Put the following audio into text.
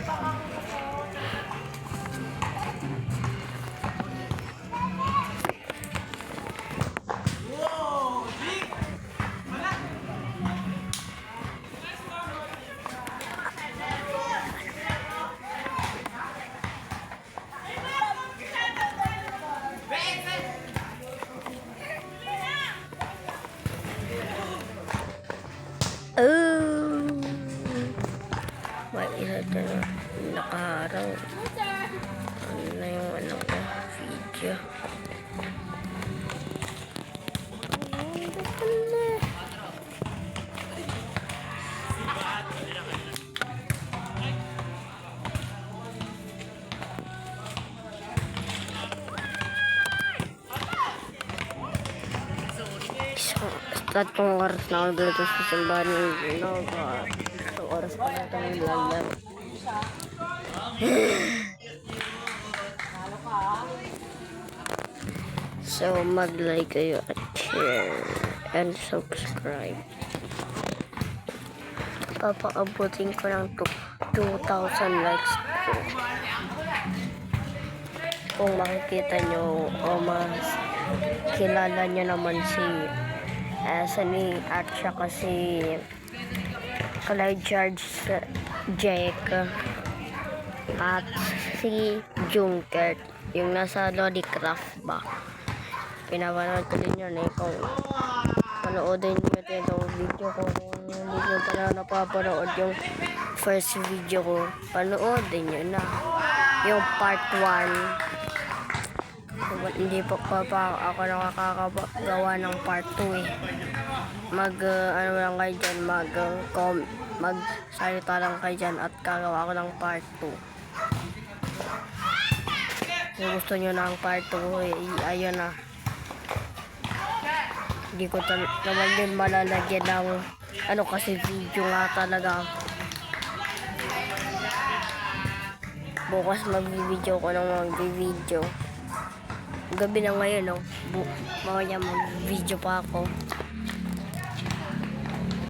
Oh, may isa na nakaharang. Ano na yung ano ko, video. Tatlong oras na ako dito sa simbahan ng Ginoga. Tatlong oras pa na itong nilalang. So, mag-like kayo at share and subscribe. Papaabutin ko ng 2,000 likes po. Kung makikita nyo o mas kilala nyo naman si Sunny at saka si Kalay George Jake at si Junkert yung nasa Lollycraft ba. Pinapanood ko din yun kung manoodin nyo din yung video ko. Kung hindi nyo pala napapanood yung first video ko, panoodin nyo na yung part 1. Hindi pa ako nakakagawa ng part 2 ano lang kayo dyan, magsalita lang kayo dyan at gagawa ko ng part 2. Kung gusto nyo ng part 2, ayun na. Hindi ko naman din malalagyan ng ano kasi video nga talaga. Bukas mag-video ko ng mag-video. Gabi na ngayon, mamaya mag-video pa ako.